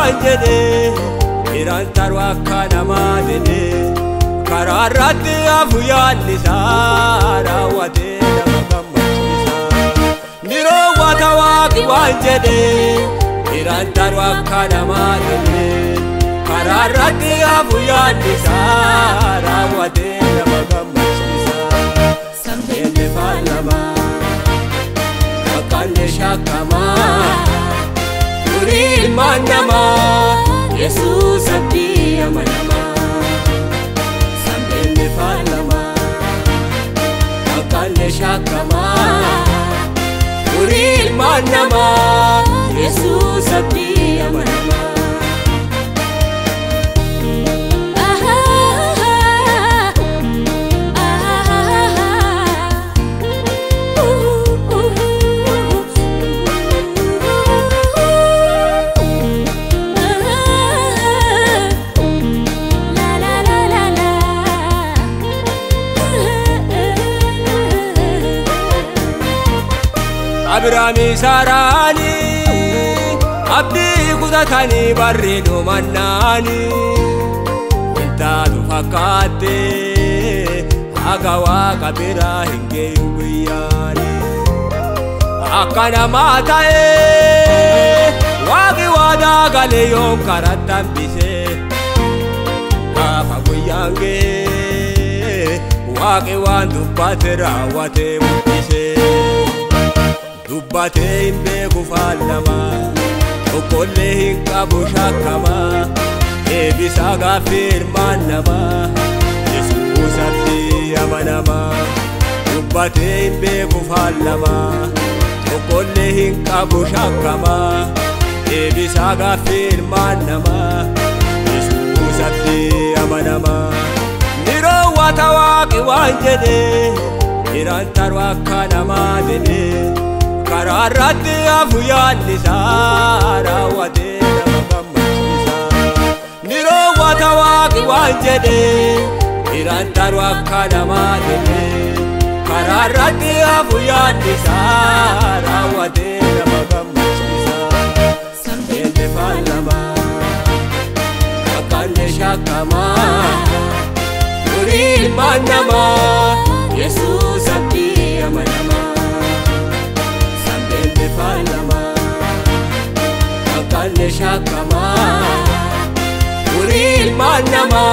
wanjede iran tarwa kana madene kararate afuyani sara wate namagamachisa niro watawaki wanjede iran tarwa kana madene kararate afuyani sara wate namagamachisa samene falama akane shakama Uril manama Jesus abdi amanama Sambene falama akane shakama Uril manama Jesus abdi amanama Abrami sarani abdi kudatani barredo manani intadu fakate agawa kabira hinge uyani akana matae wagi wada gale yom karatambise afaguyange wagi wandu patera wate mutise Dubbate imbe kufalama Okolle hinkabu shakama Ebisa gafir manama Jesus abdi amanama Dubbate imbe kufalama Okolle hinkabu shakama Ebisa gafir manama Jesus abdi amanama Niro watawaki wanjede Iran tarwa kana madene Kararate afuyani sara wate namagamachisa Niro watawaki wanjede iran tarwa kana madene Kararate afuyani sara wate namagamachisa Sambene falama akane shakama Uril manama Jesus abdi amanama Falama akane shakama Uril manama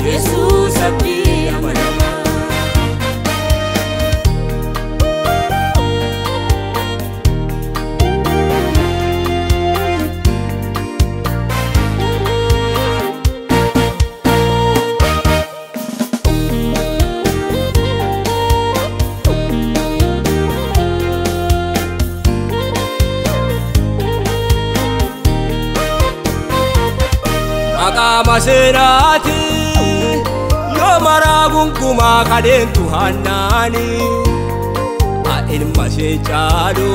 Jesus abdi amanama Maserati yo maragun kuma kadentu hanani a ilma se chalo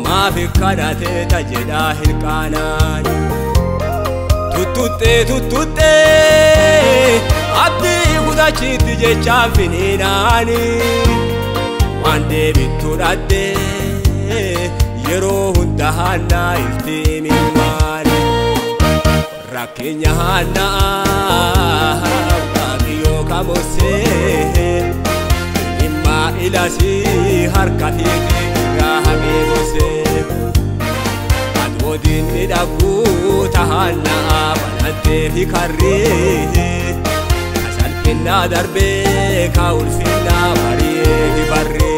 ma fi kadate tajeda hilkanani tututte abdi gudachit je chafinani wande bitudade yero hundahana iftimi mani Rakenya hana Bagiyo kamose Imma ilasi harkatiti rahame mose Adwodin nidagu tahana Banante fikari Asal finna darbe Kaul finna bariye hibarre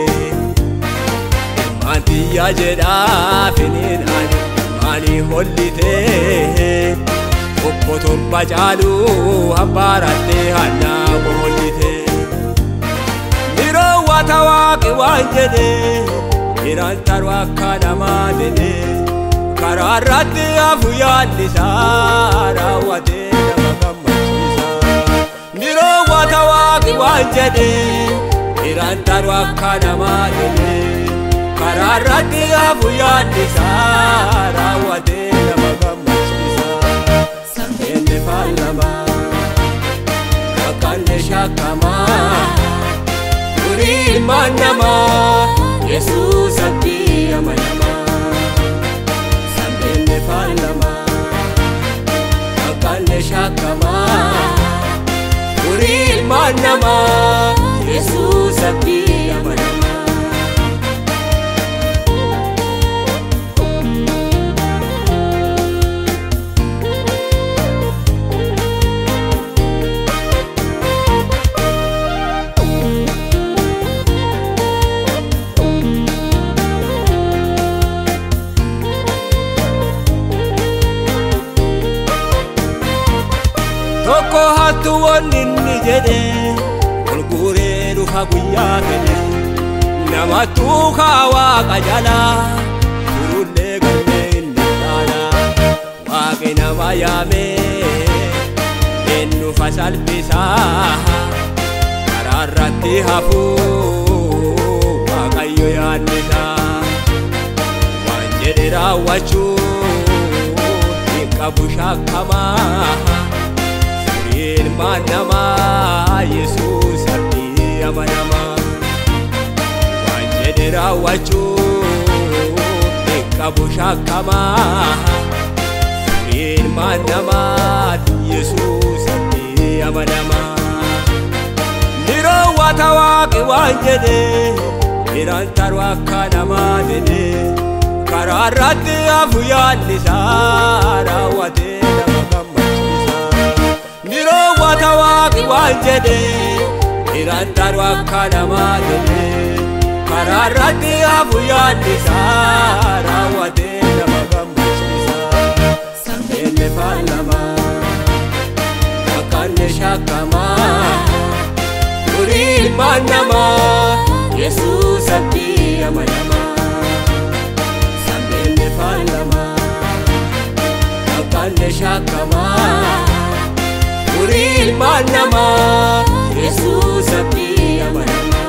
Manti ya jeda finin ani Mani hollite Okkoton bajalu hambarate hanna bohollite Niro watawaki wanjede iran tarwa kana madene Kararate afuyani sara wate namagamachisa Niro watawaki wanjede iran tarwa kana madene Kararate afuyani sara wate namagamachisa Sambene falama akane shakama Uril manama Jesus abdi amanama Sambene falama nama Yesus abdi amanama Tokko hattu wanni jedhe Gurguree dhufa guyyaa fedhe Nama tuukaa waaqa jala Turullee galmee inni dhaala Waaqi nama yaame Eenyu fasalbisaa Karaarratti hafuu Waaqayyo yaannisaa Waan jedhe raawwachuu Hin qabu shakkamaa Ilma nama Yesus abdi amanama Waan jedhe raawwachuu hin qabu shakkama Ilma nama Yesus abdi amanama Ni raawwata Waaqi waan jedhe Hiraan taru akka namaa jedhe Karaa irratti hafu yaannisaa raawwatee nama gammachiisa Niroowwata Waaqi waan jedhe Hiraan taru akka namaa jedhe Karaa irratti hafu yaannisaa raawwatee nama gammachiisa Sambeelle faalamaa Akkanne shakkamaa Durii ilmaan namaa Yesus abdi amanamaa Sambeelle faalamaa Akkanne shakkamaa Ilman nama Yesus abdi amanama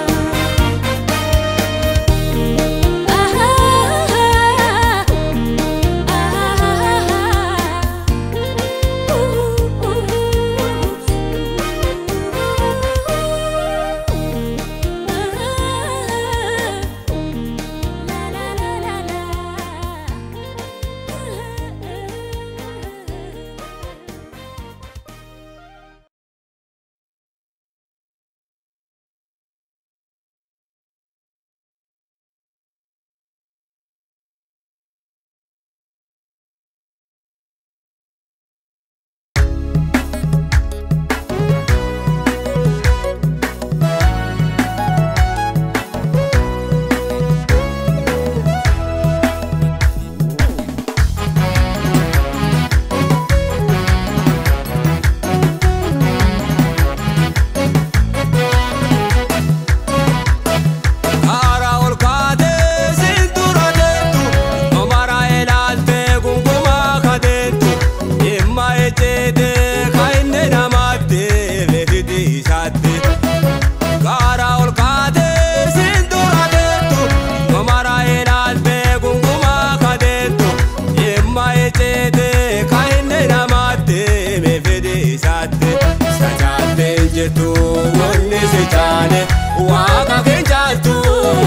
Waaqa keenyaaltu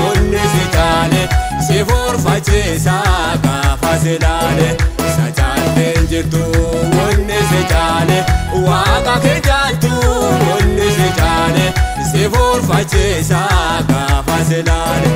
onni si jaale si forfachiisa gaafa si laale sajaateen jirtu onni si jaale Waaqa keenyaaltu onni si jaale si forfachiisa gaafa si laale.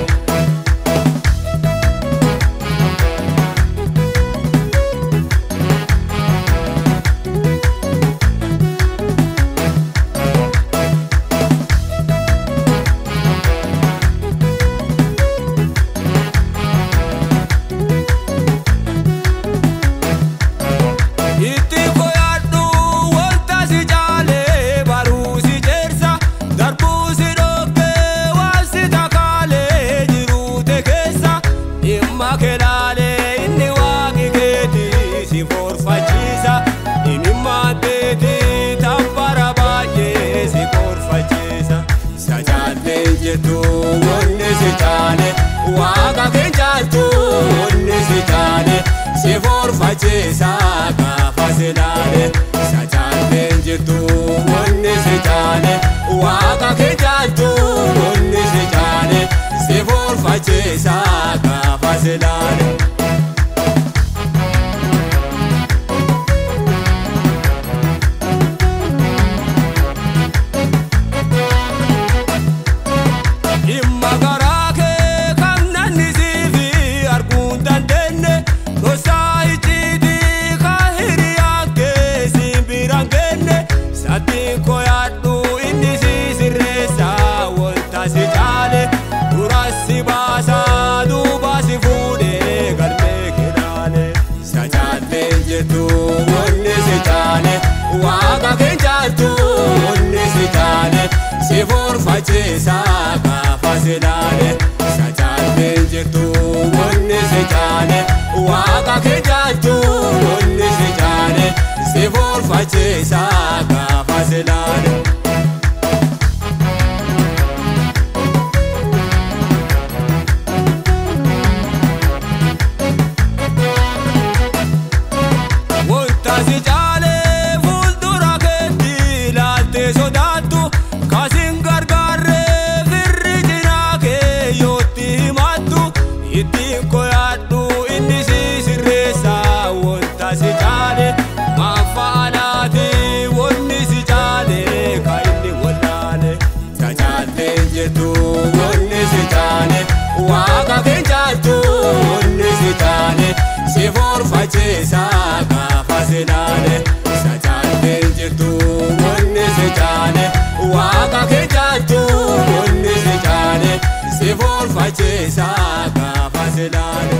Waaqa keenyaaltu onni si jaale si forfachiisa gaafa si laale sajaateen jirtu onni si jaale Waaqa keenyaaltu onni si jaale si forfachiisa gaafa si laale. jirtu wanni si caale waaqa kee jaaltu wanni si caale si forfachiisa gaafa si laale isa caaltee jirtu wanni si caale waaqa kee jaaltu wanni si caale si forfachiisa gaafa si laale. Si forfachiisa gaafa si laale isa caaltee jirtu wanni si caale waaqa kee jaaltu wanni si caale si forfachiisa gaafa si laale.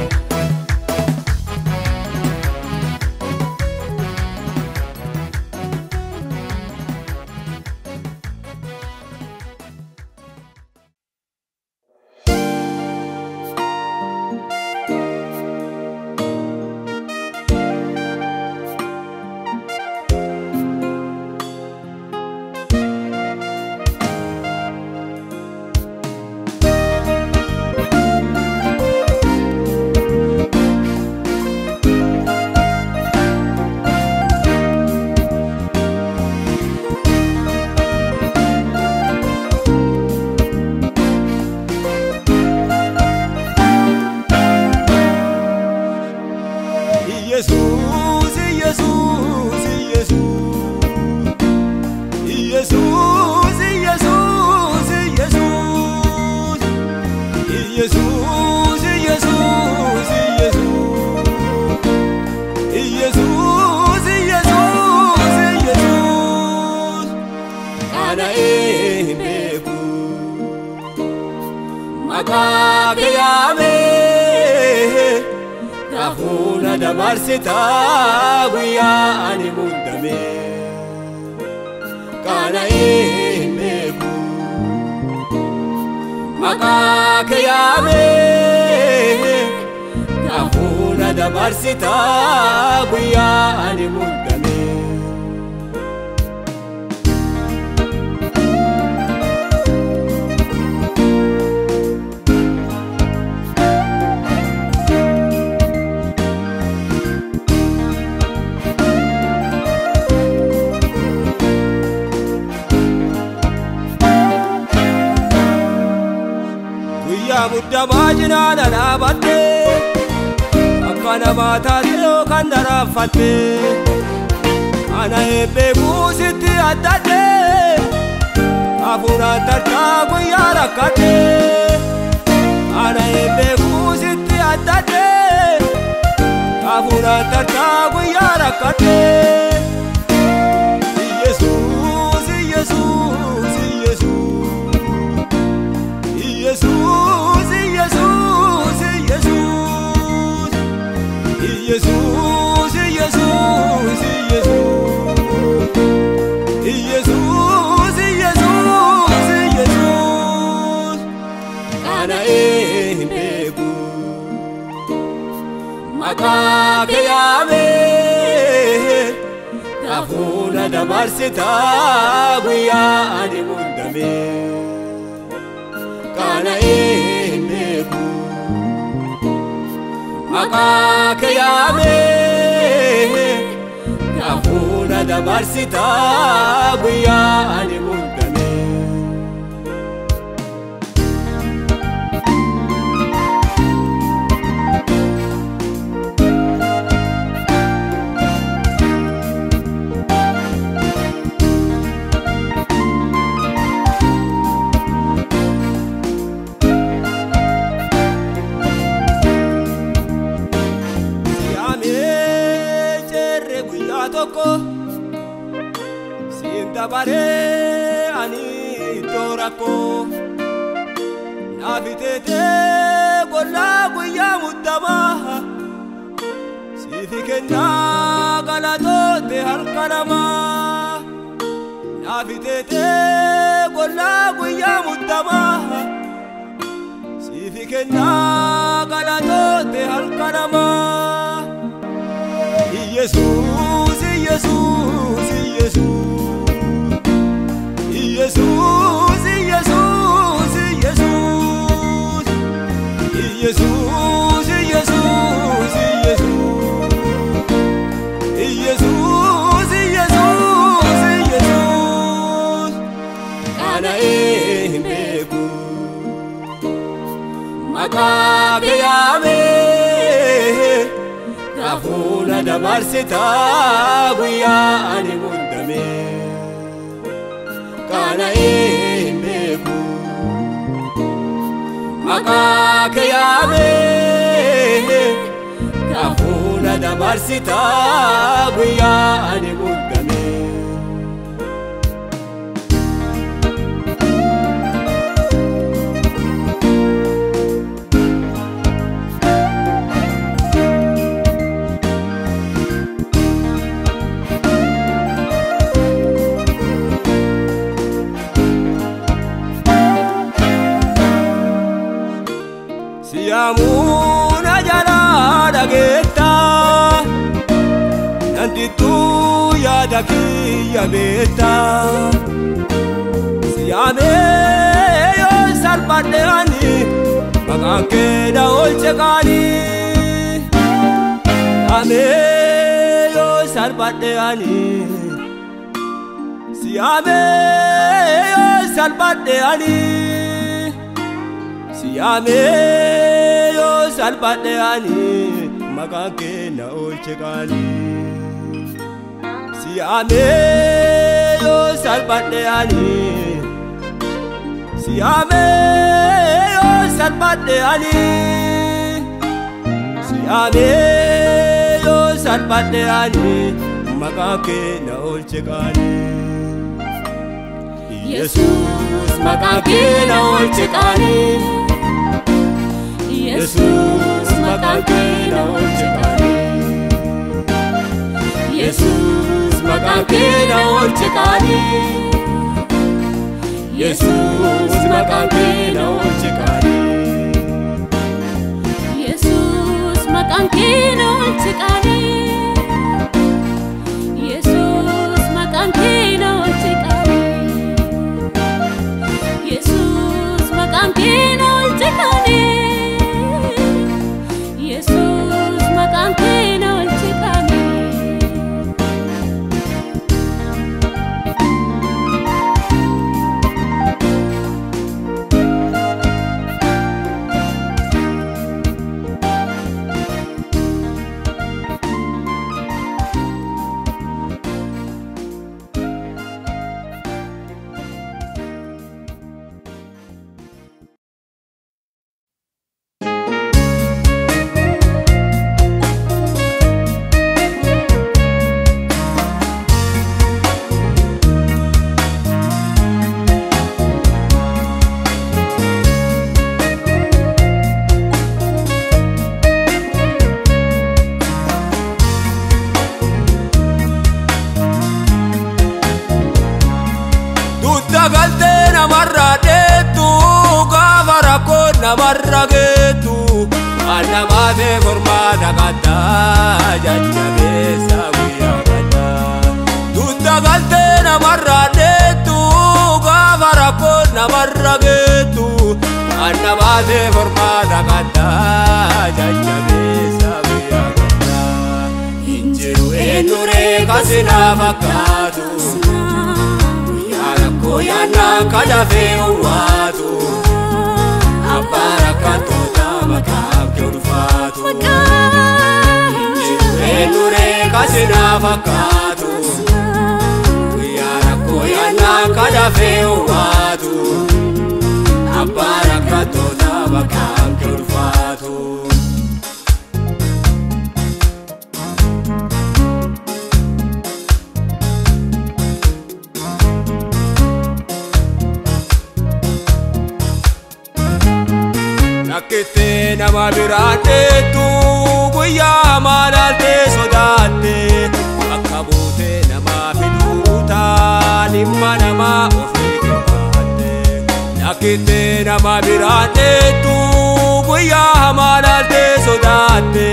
Rafuna dabarsita guyyaa ani muddame kana beeku maqaa kee yaame rafuna dabarsita guyyaa ani muddame. Mudda baajinaana dhaabatte akka namaa taate yookaan daraafatte ana beekuu sitti addadde hafuuraan tartaa guyyaa rakkadde ana beekuu sitti addadde hafuuraan tartaa guyyaa rakkadde. Yesuus Yesuus Yesuus Jesus, Jesus, Jesus, Jesus, Jesus. Ana beeku maqaa kee yaame rafuna dabarsita guyyaa ani muddame kana beeku maqaa kee yaame rafuna dabarsita guyyaa ani muddame. Sintabare ani torako nafitete gola guyya muddama sifikena galatote halkanama nafitete bolla guyya muddama sifikena galatote halkanama Jesus Jesus Jesus Jesus Jesus Jesus Jesus Jesus Jesus Jesus ana imbeku makabe yame kafuna damarsita guya ani mundame kana imbeku makabe yame kafuna damarsita guya ani mundame Siamuna jalada geta nanti tu ya daki ya beta siame yo salpadeani magake da olchekani ame yo salpadeani siame yo salpadeani siame yo salpadeani magake na olchekani siame yo salpadeani siame yo salpadeani siame yo salpadeani magake na olchekani Jesus magake na olchekani Jesus magake na olchekani Jesus magake na olchekani Jesus magake na olchekani Jesus magake na olchekani Jesus magake na olchekani Jesus magake na olchekani Jesus magake na olchekani namarragetu anamate formada kata jajjabesa guya kata tutta galte namarragetu gavarako namarragetu anamate formada kata jajjabesa guya kata injiru enure kasina fakatu yarako yana kadafe uwatu Barakato tamakabke urfatu Enure kasina fakatu Yarako yana kadafe uwatu Barakato tamakabke urfatu Nakete nama birate tu guya malalte sodate biraanneetu guyyaa hamaalaalte sodaatte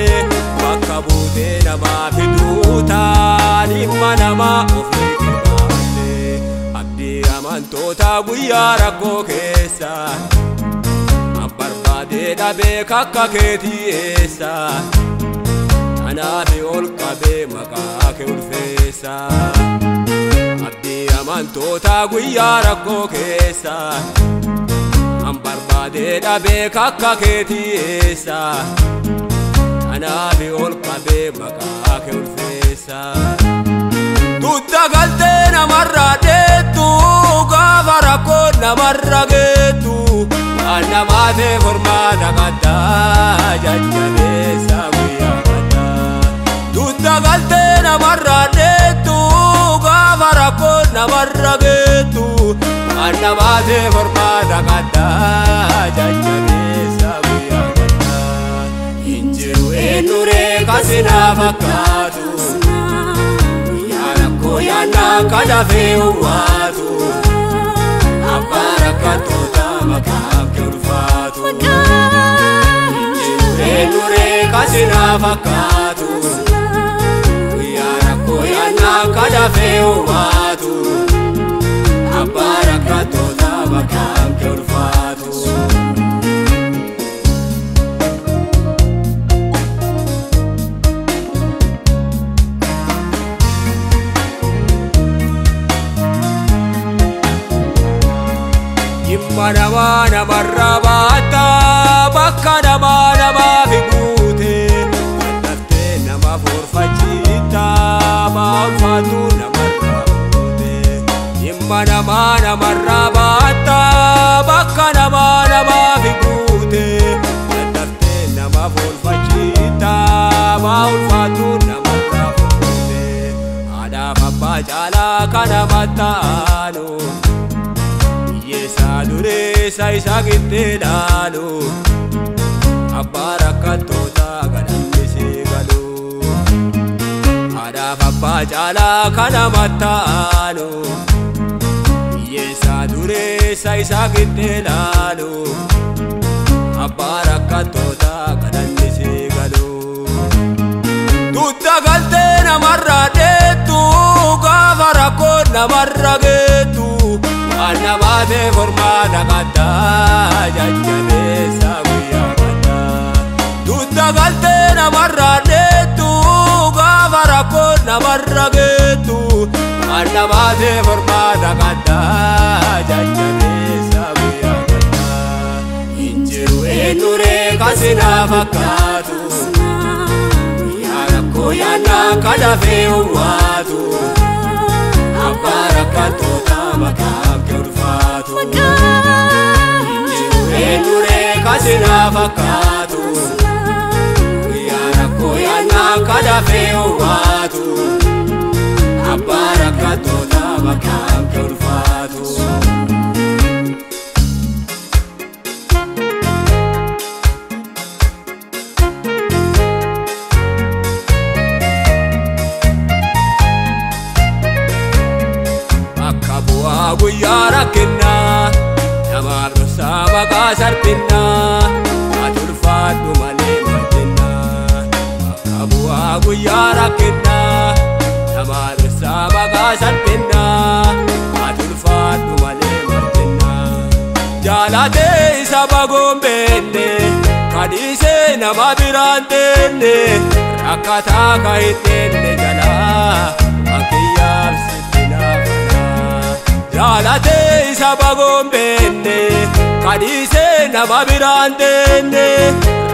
bakka buutee namaa fiduutaan dhimma namaa ofii qibaatte abdii amantoota guyyaa rakkoo keessa an barbaadee dhabee kakka keetii eessa anaafi ol qabee maqaa kee ulfeessa abdii amantoota guyyaa rakkoo keessa an barbaadee dhabee kakka keetii eessa anaafi ol qabee maqaa kee ulfeessa dudda galtee namarraa deettu gaafa rakkoo namarra geettu waan namaatee formaata qaddaa jajjabeessa guyyaa qaddaa dudda galtee namarraa deettu gaafa rakkoo namarra geettu waan namaatee formaata qaddaa jajjabeessa guyyaa qaddaa hin jiru eenyuree kasinaa fakkaatu guyyaa rakkoo yaannaan kadhafee uwwaatu abbaa rakkattoota maqaa kee ulfaatu hin jiru eenyuree kasinaa fakkaatu guyyaa rakkoo yaannaan kadhafee uwwaatu abbaa rakkattoota maqaa kee ulfaatu Yimma namaa namarraa baata bakka namaa fi guute dadhabdee nama forfachiita maa ulfaatu namarraa buute Yimma namaa namarraa baata bakka namaa fi guute dadhabdee nama forfachiita maa ulfaatu namarraa buute haadhaaf abbaa caalaa kana mattaanu Yesa dureessa isa gittee laalu abbaa rakkattoota gadhiisee galu haadhaaf abbaa caalaa kana mattaanu Yesa dureessa isa gittee laalu abbaa rakkattoota gadhiisee galu dudda galtee namarraa deettu gaafa rakkoo namarra geettu waan namaatee formaata qaddaa jajjabeessa guyyaa qaddaa dudda galtee namarraa deettu gaafa rakkoo namarra geettu waan namaatee formaata qaddaa jajjabeessa guyyaa qaddaa hin jiru eenyuree kasinaa fakkaatu guyyaa rakkoo yaannaan kadhafee uwwaatu abbaa rakkattoota maqaa kee ulfaatu hin jiru eenyuree kasinaa fakkaatu guyyaa rakkoo yaannaan kadhafee uwwaatu abbaa rakkattoota maqaa kee ulfaatu guyyaa rakkinnaa namaaf dursaa maqaa salphinnaa ati ulfaadhu malee mallinnaa bakka bu'aa guyyaa rakkinnaa namaaf dursaa maqaa salphinnaa ati ulfaadhu malee mallinnaa jaalatee isa bagoon beenne kadhiisee nama biraan teenne rakkataa ka hin teenne jalaa wankiyyaaf sitti naafana jaalatee isa bagoon beenne kadhiisee nama biraan teenne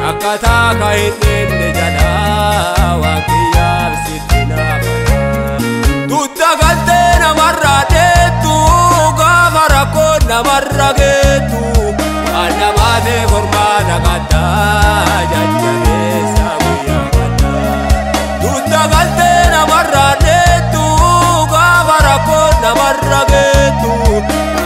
rakkataa ka hin teenne jalaa wankiyyaaf sitti naafana dudda galtee namarraa deettu gaafa rakkoo namarra geettu waan namaatee formaata qaddaa jajjabeessa guyyaa qaddaa dudda galtee namarraa deettu gaafa rakkoo namarra geettu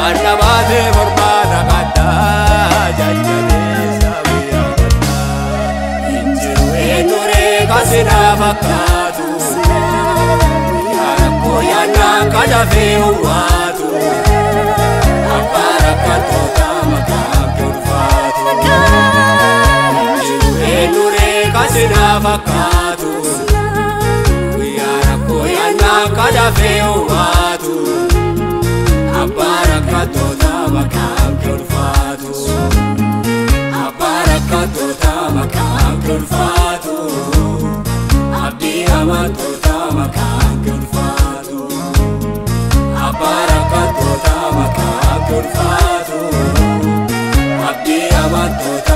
waan namaatee formaata qaddaa jajjabeessa guyyaa qaddaa hin jiru eenyuree kasinaa fakkaatu guyyaa rakkoo yaannaan kadhafee uwwaatu abbaa rakkattoota maqaa kee ulfaatu sina fakkaatu guyyaa rakkoo yaannaa kadhafee uummaatu abbaa rakkattoota maqaan kee ulfaatu abbaa rakkattoota maqaan kee ulfaatu abdii amantoota maqaan kee ulfaatu abbaa rakkattoota maqaan kee ulfaatu abdii amantoota